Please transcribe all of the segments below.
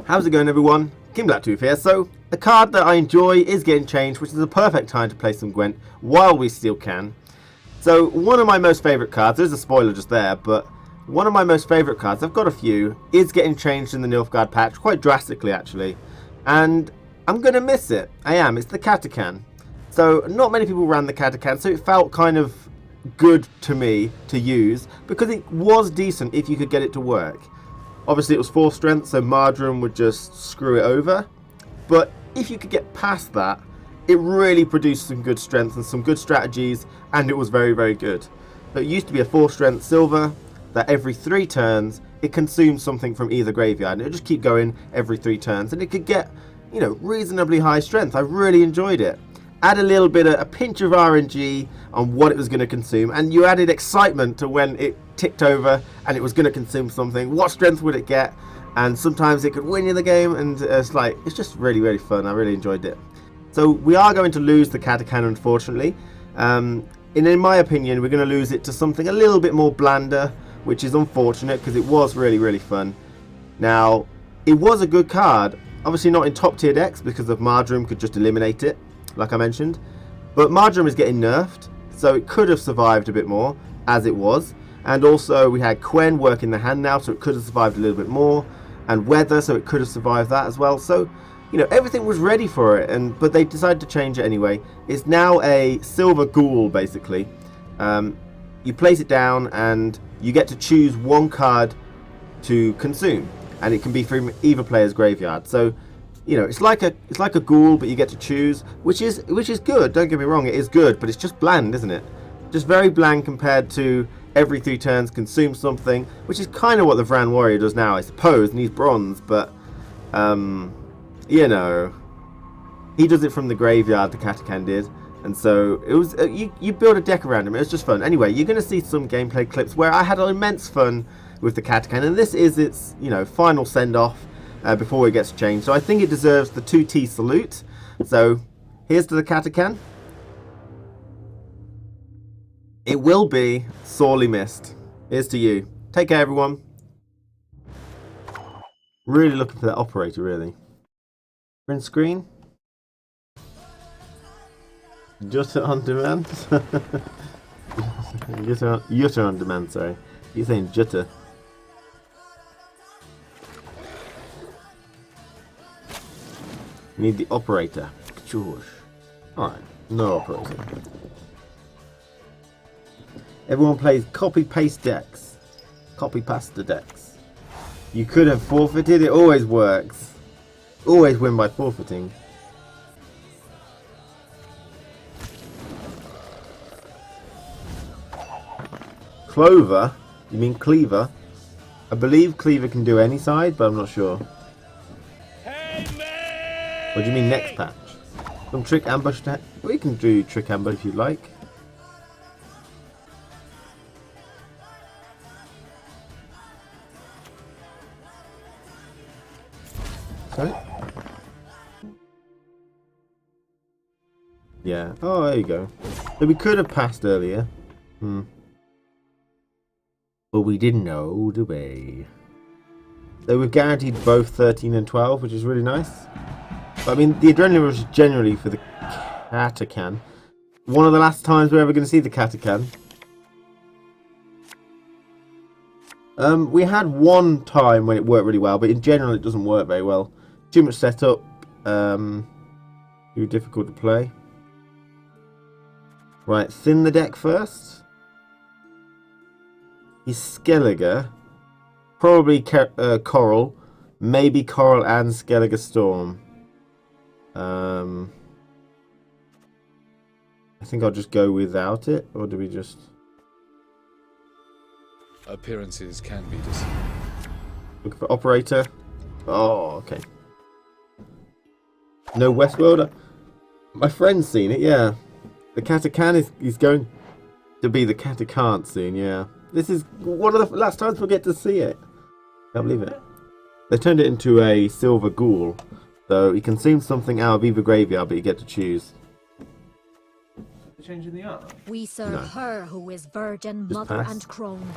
How's it going, everyone? King Blacktooth here. So, a card that I enjoy is getting changed, which is a perfect time to play some Gwent while we still can. So, one of my most favourite cards, there's a spoiler just there, but one of my most favourite cards, I've got a few, is getting changed in the Nilfgaard patch, quite drastically actually. And I'm going to miss it. I am. It's the Katakan. So, not many people ran the Katakan, so it felt kind of good to me to use, because it was decent if you could get it to work. Obviously it was 4 strength, so Marjoram would just screw it over. But if you could get past that, it really produced some good strength and some good strategies, and it was very, very good. So it used to be a 4 strength silver that every 3 turns it consumed something from either graveyard, and it would just keep going every 3 turns, and it could get, you know, reasonably high strength. I really enjoyed it. Add a little bit of a pinch of RNG on what it was going to consume, and you added excitement to when it ticked over and it was going to consume something. What strength would it get? And sometimes it could win you the game, and it's just really, really fun. I really enjoyed it. So we are going to lose the Katakan, unfortunately. And in my opinion, we're going to lose it to something a little bit more blander, which is unfortunate because it was really, really fun. Now, it was a good card. Obviously not in top tier decks because of Marjoram could just eliminate it, like I mentioned. But Marjoram is getting nerfed, so it could have survived a bit more, as it was. And also we had Quen working the hand now, so it could have survived a little bit more. And Weather, so it could have survived that as well. So, you know, everything was ready for it, but they decided to change it anyway. It's now a silver ghoul, basically. You place it down and you get to choose one card to consume. And it can be from either player's graveyard. So, you know, it's like a ghoul, but you get to choose, which is good. Don't get me wrong, it is good, but it's just bland, isn't it? Just very bland compared to every 3 turns consume something, which is kind of what the Vran Warrior does now, I suppose, and he's bronze, but you know, he does it from the graveyard, the Katakan did, and so it was you build a deck around him. It was just fun. Anyway, you're going to see some gameplay clips where I had immense fun with the Katakan, and this is its, you know, final send-off before it gets changed. So I think it deserves the 2T salute. So here's to the Katakan. It will be sorely missed. Here's to you. Take care, everyone. Really looking for that operator, really. Print screen. Jutta on demand. Jutta on demand, sorry. You're saying Jutta. Need the operator. George. Alright, no operator. Everyone plays copy-paste decks. Copy-pasta decks. You could have forfeited. It always works. Always win by forfeiting. Clover? You mean Cleaver? I believe Cleaver can do any side, but I'm not sure. What do you mean next patch? Some trick ambush deck? We can do trick ambush if you'd like. Sorry? Yeah. Oh, there you go. So we could have passed earlier. But we didn't know, did we? So we've guaranteed both 13 and 12, which is really nice. But, I mean, the adrenaline rush is generally for the Katakan. One of the last times we're ever going to see the Katakan. We had one time when it worked really well, but in general it doesn't work very well. Too much setup. Too difficult to play. Right, thin the deck first. He's Skellige. Probably Coral. Maybe Coral and Skellige Storm. I think I'll just go without it, or do we just... Appearances can be deceiving. Looking for operator. Oh, okay. No Westworld. My friend's seen it, yeah. The Katakan is going to be the Katakan soon, yeah. This is one of the last times we'll get to see it. Can't believe it. They turned it into a silver ghoul. So you consume something out of either graveyard, but you get to choose. Changing the art? We serve her who is virgin, Just mother pass. and crone.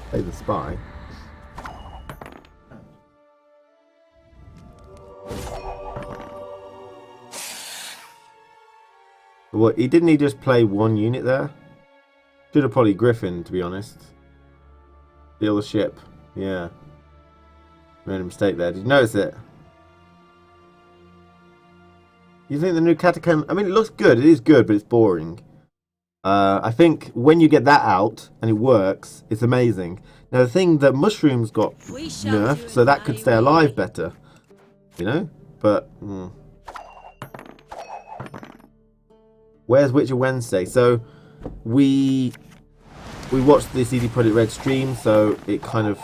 Play the spy. Well, didn't he just play one unit there? Should have probably Griffin, to be honest. Steal the ship. Yeah. Made a mistake there. Did you notice it? You think the new Katakan... I mean, it looks good. It is good, but it's boring. I think when you get that out and it works, it's amazing. Now, the thing that Mushrooms got nerfed, so that could stay alive better. You know? But... Where's Witcher Wednesday? So, we watched the CD Projekt Red stream, so it kind of...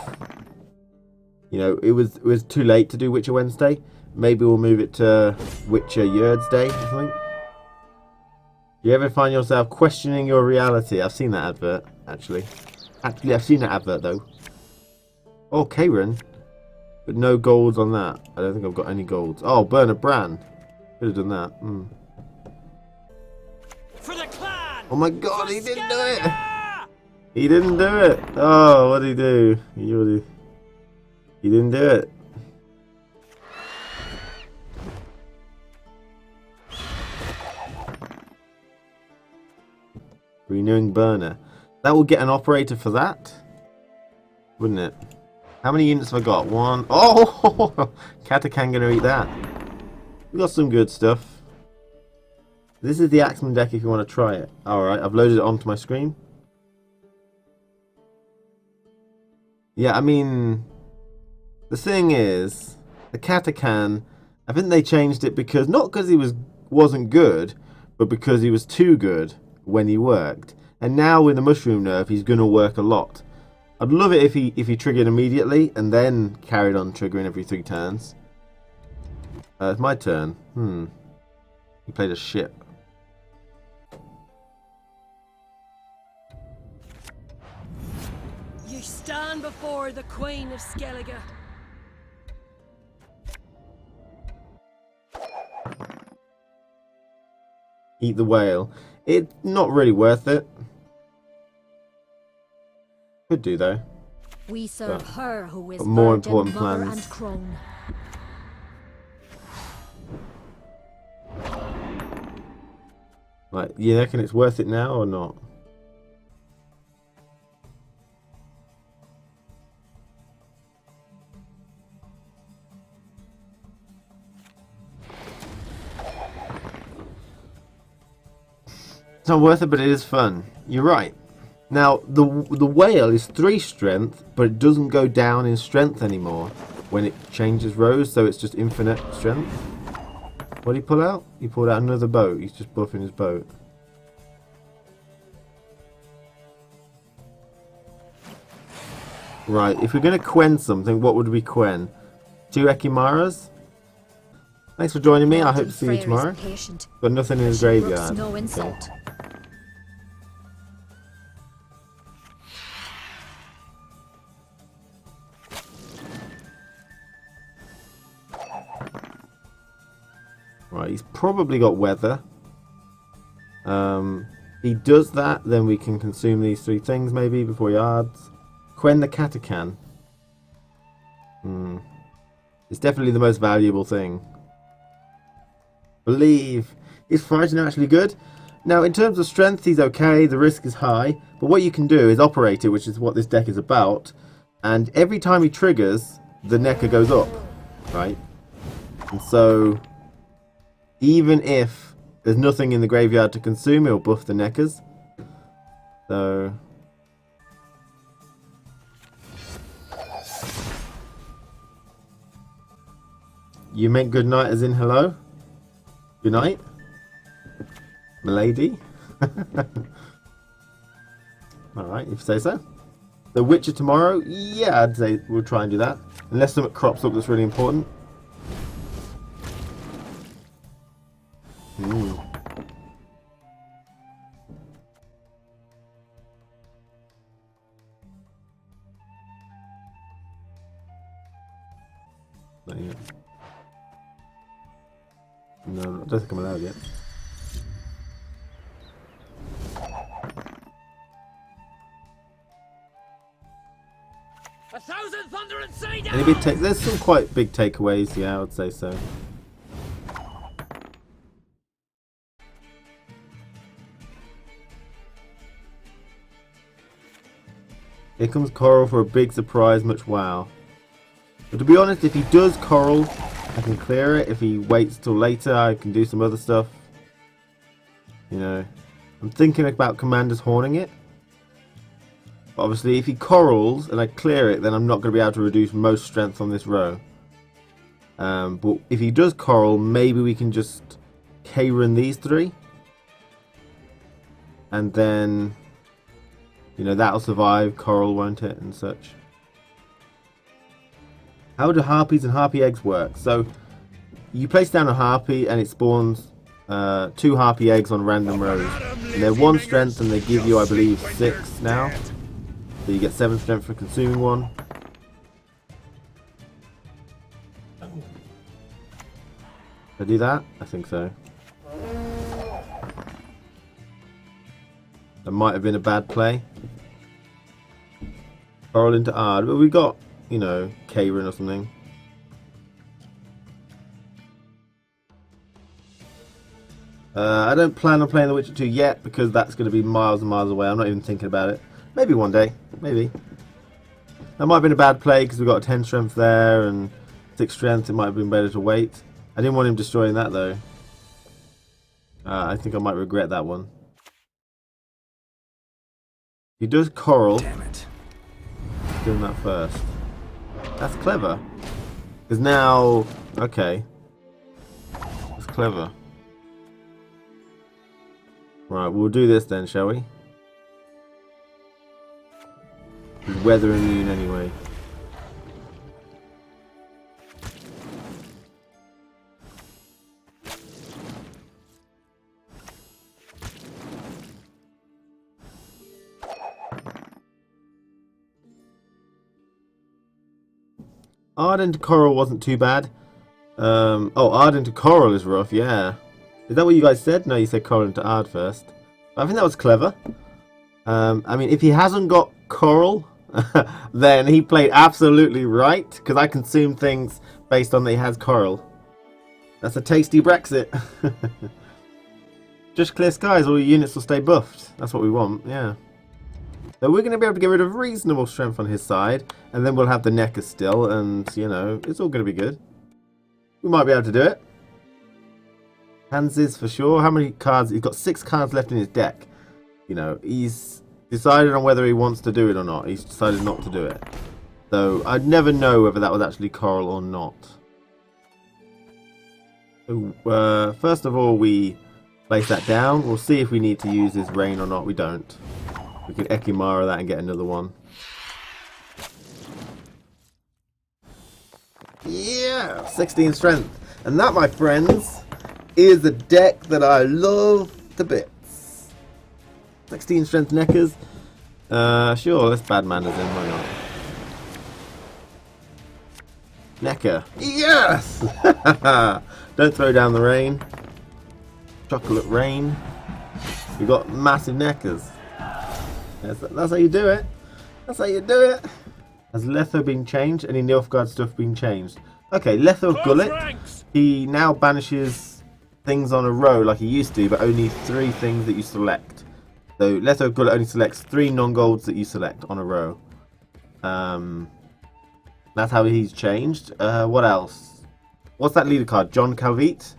You know, it was too late to do Witcher Wednesday. Maybe we'll move it to Witcher Yerd's Day, I think. You ever find yourself questioning your reality? I've seen that advert, actually. Actually, I've seen that advert, though. Oh, Karen. But no golds on that. I don't think I've got any golds. Oh, Bernard Brand. Could have done that. For the clan! Oh my god, he didn't do it! He didn't do it! Oh, what did he do? He didn't do it. Renewing burner. That will get an operator for that, wouldn't it? How many units have I got? One. Oh, Katakan gonna eat that. We got some good stuff. This is the Axeman deck if you want to try it. Alright, I've loaded it onto my screen. Yeah, I mean, the thing is, the Katakan, I think they changed it because, not because he wasn't good, but because he was too good when he worked. And now with the Mushroom nerf, he's going to work a lot. I'd love it if he triggered immediately and then carried on triggering every 3 turns. It's my turn. He played a ship. You stand before the Queen of Skellige. Eat the whale. It's not really worth it. Could do though. We serve her who is more virgin, important mother plans. and crone. Like, you reckon it's worth it now or not? It's not worth it, but it is fun. You're right. Now, the whale is 3 strength, but it doesn't go down in strength anymore when it changes rows, so it's just infinite strength. What did he pull out? He pulled out another boat. He's just buffing his boat. Right, if we're going to quen something, what would we quen? 2 Ekimaras? Thanks for joining me. I hope to see you tomorrow. Got nothing in his graveyard. No insult. Right, he's probably got weather. He does that, then we can consume these 3 things maybe before he adds. Quen the Katakan. It's definitely the most valuable thing. Believe. Is Frighten actually good? Now, in terms of strength, he's okay. The risk is high. But what you can do is operate it, which is what this deck is about. And every time he triggers, the Necker goes up. Right? And so, even if there's nothing in the graveyard to consume, it'll buff the Neckers. So... You meant good night as in hello? Good night? Milady? Alright, if you say so. The Witcher tomorrow? Yeah, I'd say we'll try and do that. Unless something crops up that's really important. Not yet. No, I don't think I'm allowed yet. A thousand thunder and say Any big there's some quite big takeaways, yeah, I would say so. Here comes Coral for a big surprise, much wow. But to be honest, if he does Coral, I can clear it. If he waits till later, I can do some other stuff. You know, I'm thinking about Commander's Horning it. But obviously, if he Corals and I clear it, then I'm not going to be able to reduce most strength on this row. But if he does Coral, maybe we can just K-run these 3. And then, you know, that'll survive. Coral, won't it? And such. How do harpies and harpy eggs work? So, you place down a harpy and it spawns 2 harpy eggs on random rows. And they're 1 strength and they give you, I believe, 6 now. So you get 7 strength for consuming one. Did I do that? I think so. That might have been a bad play. Coral into Ard, but we got, you know, K-Run or something. I don't plan on playing The Witcher 2 yet because that's going to be miles and miles away. I'm not even thinking about it. Maybe one day. Maybe. That might have been a bad play because we've got a 10 strength there and 6 strength. It might have been better to wait. I didn't want him destroying that though. I think I might regret that one. He does Coral. Damn it. Doing that first. That's clever. Because now... Okay. That's clever. Right, we'll do this then, shall we? He's weather immune anyway. Ardent Coral wasn't too bad. Oh, Ardent Coral is rough, yeah. Is that what you guys said? No, you said Coral into Ard first. But I think that was clever. I mean, if he hasn't got Coral, then he played absolutely right. Because I consume things based on that he has Coral. That's a tasty Brexit. Just clear skies, all your units will stay buffed. That's what we want, yeah. So we're going to be able to get rid of reasonable strength on his side. And then we'll have the Neckers still. And, you know, it's all going to be good. We might be able to do it. Hanses for sure. How many cards? He's got 6 cards left in his deck. You know, he's decided on whether he wants to do it or not. He's decided not to do it. So I'd never know whether that was actually Coral or not. So, first of all, we place that down. We'll see if we need to use his rain or not. We don't. We can Ekimara that and get another one. Yeah! 16 strength. And that, my friends, is a deck that I love to bits. 16 strength Neckers. Sure, let's bad manners in, why not? Necker. Yes! Don't throw down the rain. Chocolate rain. We got massive Neckers. That's how you do it. That's how you do it. Has Letho been changed? Any Nilfgaard stuff been changed? Okay, Letho Gullet. He now banishes things on a row like he used to, but only 3 things that you select. So Letho Gullet only selects 3 non-golds that you select on a row. That's how he's changed. What else? What's that leader card? John Calvite.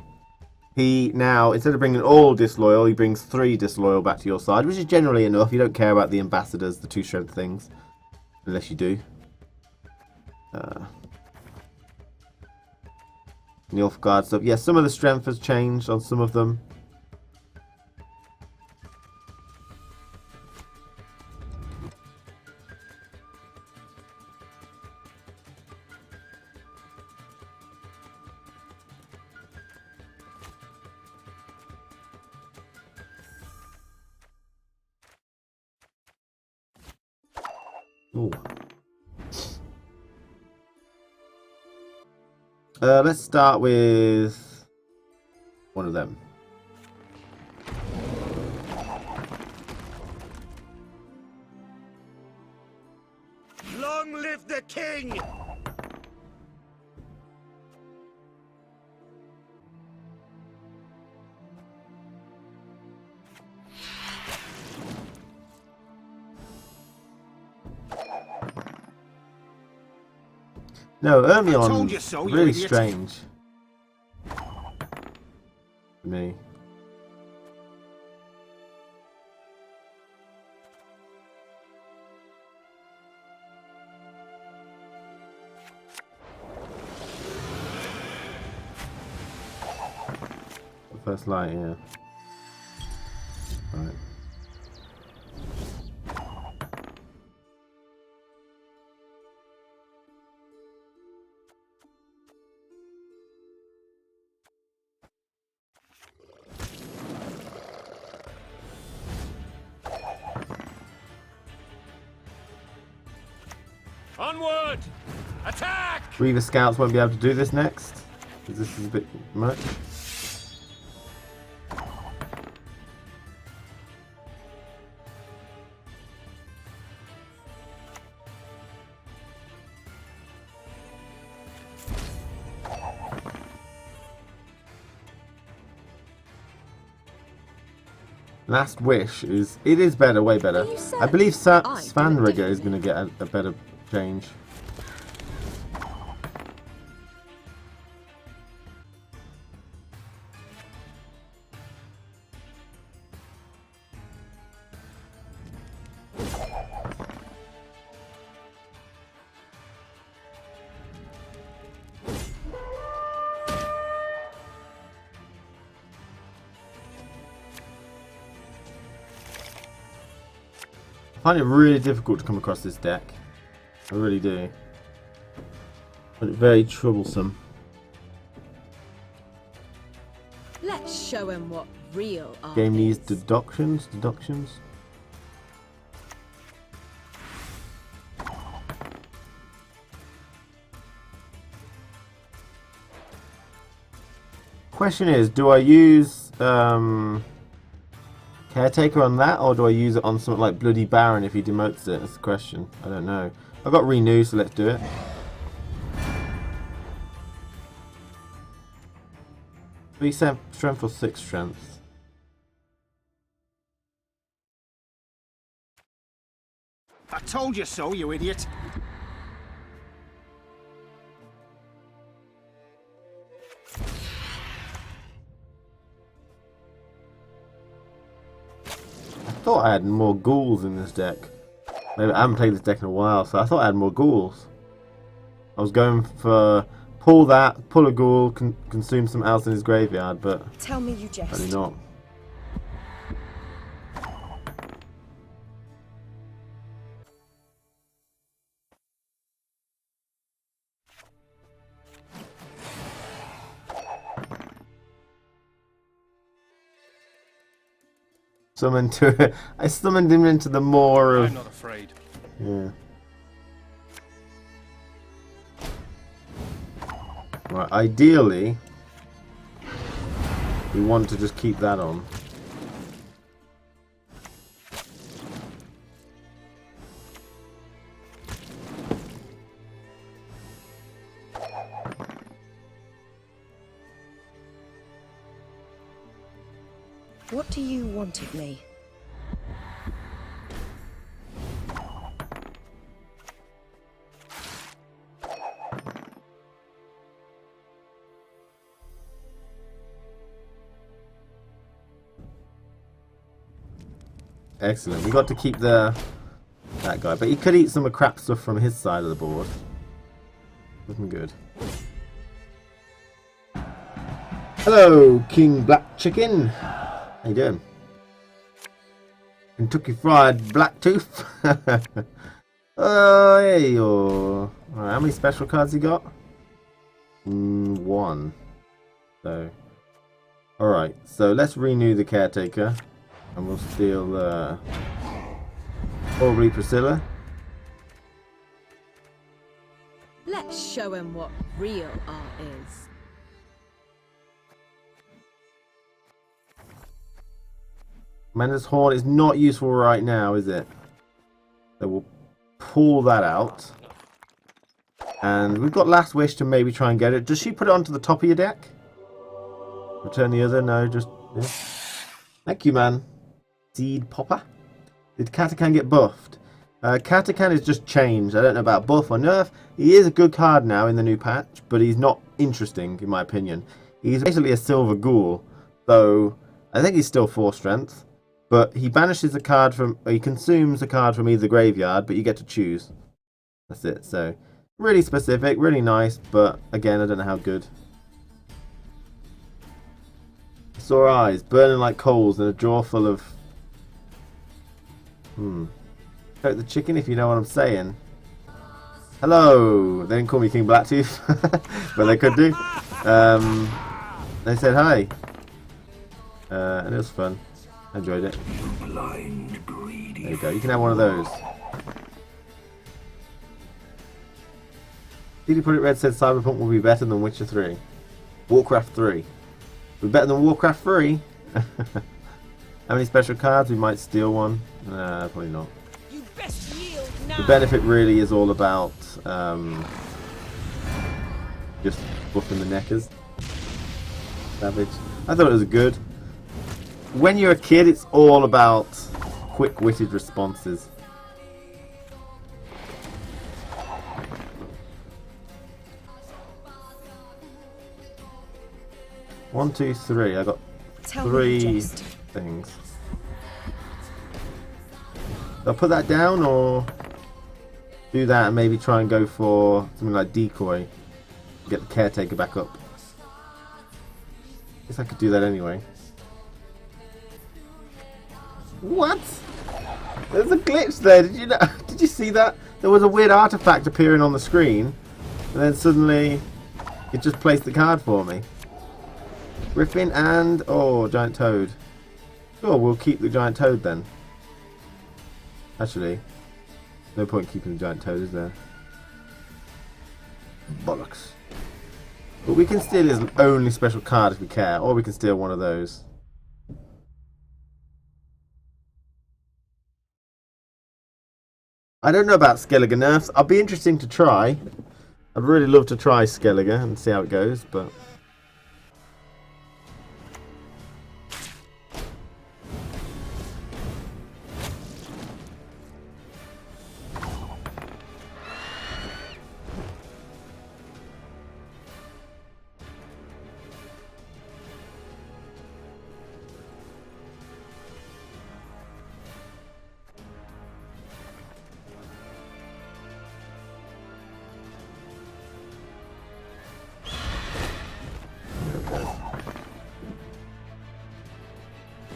He now, instead of bringing all disloyal, he brings 3 disloyal back to your side, which is generally enough. You don't care about the ambassadors, the 2 strength things, unless you do. Nilfgaard stuff. Yeah, some of the strength has changed on some of them. Ooh. Let's start with one of them. Long live the king! No, I told Ermion's you so, you really idiot. strange. To me. The first light, yeah. Right. Onward! Attack! Reaver scouts won't be able to do this next, because this is a bit much. Last Wish is... It is better, way better. You said I believe I do it Svanrigger is going differently. to get a better change. I find it really difficult to come across this deck. I really do. But it's very troublesome. Let's show him what real art Game needs is. deductions. Question is, do I use Caretaker on that, or do I use it on something like Bloody Baron if he demotes it? That's the question. I don't know. I've got Renew, so let's do it. Three strength or 6 strength? I told you so, you idiot. I thought I had more ghouls in this deck. Maybe I haven't played this deck in a while, so I thought I had more ghouls. I was going for pull that, pull a ghoul, consume some else in his graveyard, but Tell me you jest. apparently not. I summoned him into the maw I'm of... not afraid. Yeah. Right, ideally, we want to just keep that on. What do you want of me? Excellent. We got to keep that guy, but he could eat some of the crap stuff from his side of the board. Looking good. Hello, King Black Chicken. How you doing? Kentucky Fried Blacktooth. Oh, there you are. Alright, how many special cards you got? 1. So, alright, so let's renew the Caretaker. And we'll steal probably Priscilla. Let's show him what real art is. Manda's Horn is not useful right now, is it? So we'll pull that out. And we've got Last Wish to maybe try and get it. Does she put it onto the top of your deck? Return the other? No, just... Yeah. Thank you, man. Seed Popper. Did Katakan get buffed? Katakan is just changed. I don't know about buff or nerf. He is a good card now in the new patch, but he's not interesting in my opinion. He's basically a silver ghoul, though I think he's still 4 strength. But he banishes a card from, he consumes a card from either graveyard, but you get to choose. That's it. So really specific, really nice, but again, I don't know how good. Sore eyes, burning like coals, and a jaw full of. Coat the chicken, if you know what I'm saying. Hello. They didn't call me King Blacktooth, but they could do. They said hi, and it was fun. I enjoyed it. There you go. You can have one of those. Did you put it red? Said Cyberpunk will be better than Witcher 3. Warcraft 3. Be better than Warcraft 3. How many special cards? We might steal one. Probably not. You best yield now. The benefit really is all about just buffing the neckers. Savage. I thought it was good. When you're a kid, it's all about quick-witted responses. One, two, three. I got Tell 3 things. I'll put that down, or do that and maybe try and go for something like decoy. Get the caretaker back up. Guess I could do that anyway. What? There's a glitch there. Did you know? Did you see that? There was a weird artifact appearing on the screen, and then suddenly it just placed the card for me. Griffin and giant toad. Sure, we'll keep the giant toad then. Actually, no point keeping the giant toad, is there? Bollocks. But we can steal his only special card if we care, or we can steal one of those. I don't know about Skellige nerfs. I'll be interesting to try. I'd really love to try Skellige and see how it goes, but.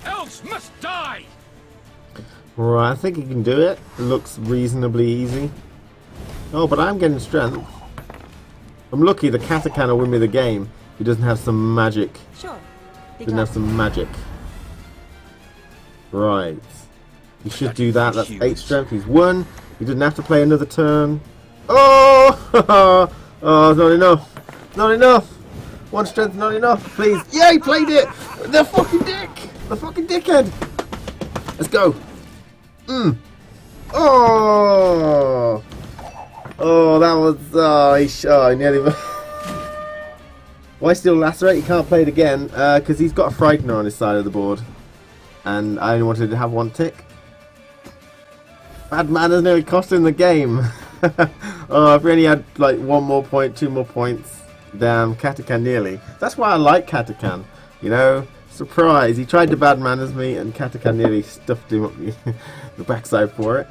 Elves must die! Right, I think he can do it. It looks reasonably easy. Oh, but I'm getting strength. I'm lucky the Katakan will win me the game. He doesn't have some magic. Sure. Doesn't have some magic. Right. He should do that. That's 8 strength. He's 1. He doesn't have to play another turn. Oh! Oh, it's not enough. Not enough. 1 strength, not enough. Please. Yeah, he played it. The fucking dick. The fucking dickhead. Let's go. Oh. Oh, that was. I nearly. Why still lacerate? He can't play it again because he's got a Frightener on his side of the board, and I only wanted to have 1 tick. Bad manners nearly cost him the game. Oh, I've only had like 1 more point, 2 more points. Damn, Katakan nearly. That's why I like Katakan. You know, surprise. He tried to bad manners me, and Katakan nearly stuffed him up the backside for it.